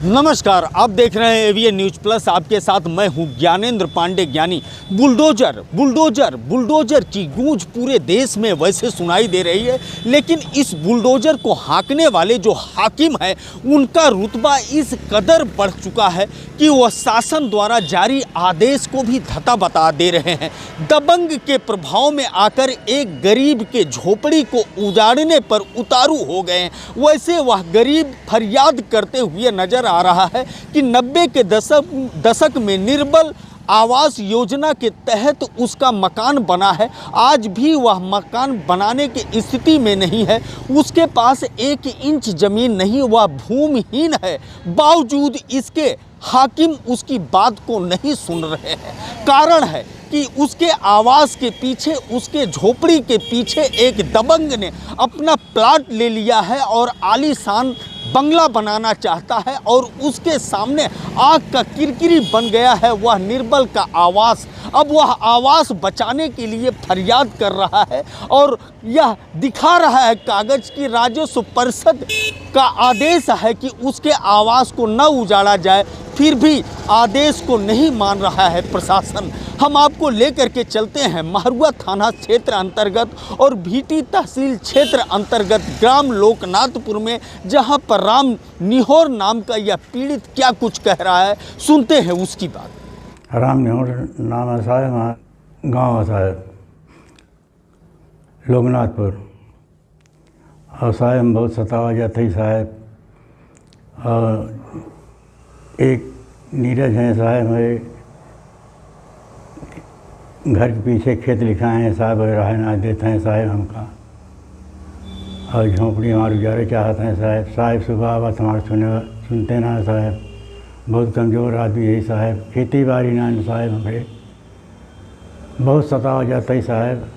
नमस्कार, आप देख रहे हैं एवीएन न्यूज प्लस। आपके साथ मैं हूं ज्ञानेंद्र पांडे ज्ञानी। बुलडोजर बुलडोजर बुलडोजर की गूंज पूरे देश में वैसे सुनाई दे रही है, लेकिन इस बुलडोजर को हाँकने वाले जो हाकिम हैं उनका रुतबा इस कदर बढ़ चुका है कि वह शासन द्वारा जारी आदेश को भी धता बता दे रहे हैं। दबंग के प्रभाव में आकर एक गरीब के झोपड़ी को उजाड़ने पर उतारू हो गए हैं। वैसे वह गरीब फरियाद करते हुए नजर आ रहा है कि 90 के दशक में निर्बल आवास योजना के तहत उसका मकान बना है। आज भी वह मकान बनाने की स्थिति में नहीं है। उसके पास 1 इंच जमीन नहीं, वह भूमिहीन है। बावजूद इसके हाकिम उसकी बात को नहीं सुन रहे हैं। कारण है कि उसके आवास के पीछे, उसके झोपड़ी के पीछे एक दबंग ने अपना प्लाट ले लिया है और आलीशान बंगला बनाना चाहता है और उसके सामने आग का किरकिरी बन गया है वह निर्बल का आवास। अब वह आवास बचाने के लिए फरियाद कर रहा है और यह दिखा रहा है कागज की राजस्व परिषद का आदेश है कि उसके आवास को न उजाड़ा जाए, फिर भी आदेश को नहीं मान रहा है प्रशासन। हम आपको लेकर के चलते हैं महुआ थाना क्षेत्र अंतर्गत और भीटी तहसील क्षेत्र अंतर्गत ग्राम लोकनाथपुर में, जहां पर राम निहोर नाम का यह पीड़ित क्या कुछ कह रहा है। सुनते हैं उसकी बात। राम निहोर नाम है साहब, गाँव है साहब लोकनाथपुर। और साहब बहुत सतावा जाता ही साहब। और एक नीरज हैं साहब, मेरे घर के पीछे खेत लिखाए हैं साहब, रहना देते हैं साहब हमका। और झोंपड़ी हमारे गुजारे चाहते हैं साहब। साहब सुबह बात हमारे सुनते ना साहब। बहुत कमज़ोर आदमी है साहब, खेती बाड़ी ना साहब, हमें बहुत सतावा जाता ही साहब।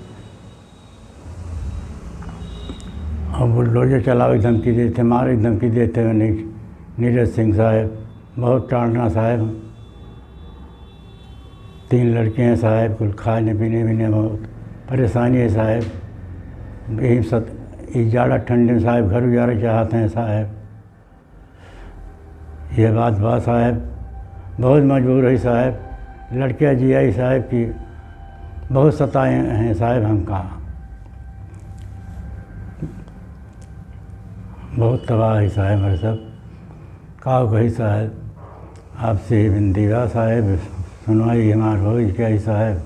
और बुलडोजर चलाओ धमकी देते, मारे धमकी देते हैं नीरज सिंह साहब। बहुत टालना साहब। 3 लड़के हैं साहब, कुल खाने पीने में बहुत परेशानी है साहब। यही ज़्यादा ठंडे में साहब घर गुजारे चाहते हैं साहब। यह बात साहब बहुत मजबूर है साहब। लड़कियाँ जी आई साहब की बहुत सताए हैं साहब हमका। बहुत तबाह है साहब हमारे सब काव कही साहब। आपसे बिंदीगा साहब सुनवाई हमार हो क्या ही साहब।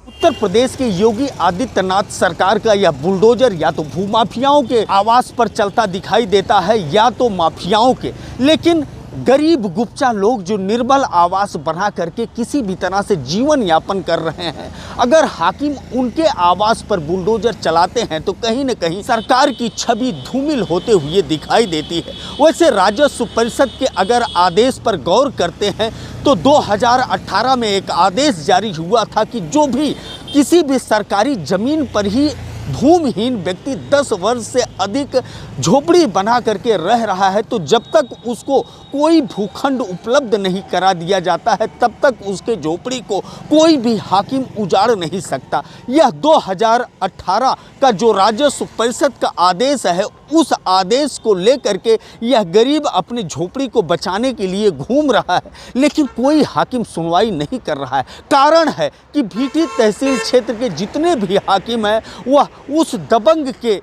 उत्तर प्रदेश के योगी आदित्यनाथ सरकार का यह बुलडोजर या तो भूमाफियाओं के आवास पर चलता दिखाई देता है या तो माफियाओं के, लेकिन गरीब गुप्चा लोग जो निर्बल आवास बना करके किसी भी तरह से जीवन यापन कर रहे हैं, अगर हाकिम उनके आवास पर बुलडोजर चलाते हैं तो कहीं न कहीं सरकार की छवि धूमिल होते हुए दिखाई देती है। वैसे राजस्व परिषद के अगर आदेश पर गौर करते हैं तो 2018 में एक आदेश जारी हुआ था कि जो भी किसी भी सरकारी ज़मीन पर ही भूमिहीन व्यक्ति 10 वर्ष से अधिक झोपड़ी बना करके रह रहा है, तो जब तक उसको कोई भूखंड उपलब्ध नहीं करा दिया जाता है तब तक उसके झोपड़ी को कोई भी हाकिम उजाड़ नहीं सकता। यह 2018 का जो राजस्व परिषद का आदेश है, उस आदेश को लेकर के यह गरीब अपनी झोपड़ी को बचाने के लिए घूम रहा है, लेकिन कोई हाकिम सुनवाई नहीं कर रहा है। कारण है कि भीटी तहसील क्षेत्र के जितने भी हाकिम हैं वह उस दबंग के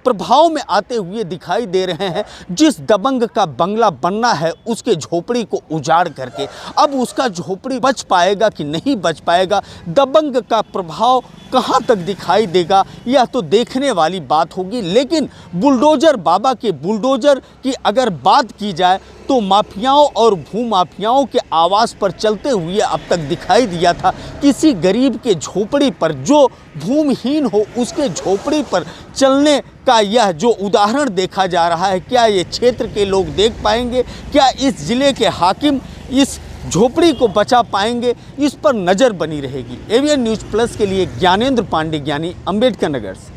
प्रभाव में आते हुए दिखाई दे रहे हैं। जिस दबंग का बंगला बनना है उसके झोपड़ी को उजाड़ करके, अब उसका झोपड़ी बच पाएगा कि नहीं बच पाएगा, दबंग का प्रभाव कहां तक दिखाई देगा, यह तो देखने वाली बात होगी। लेकिन बुलडोजर बाबा के बुलडोजर की अगर बात की जाए तो माफियाओं और भूमाफियाओं के आवास पर चलते हुए अब तक दिखाई दिया था। किसी गरीब के झोपड़ी पर, जो भूमिहीन हो उसके झोपड़ी पर चलने का यह जो उदाहरण देखा जा रहा है, क्या ये क्षेत्र के लोग देख पाएंगे? क्या इस ज़िले के हाकिम इस झोपड़ी को बचा पाएंगे? इस पर नज़र बनी रहेगी। एवीएन न्यूज़ प्लस के लिए ज्ञानेंद्र पांडे ज्ञानी, अम्बेडकर नगर से।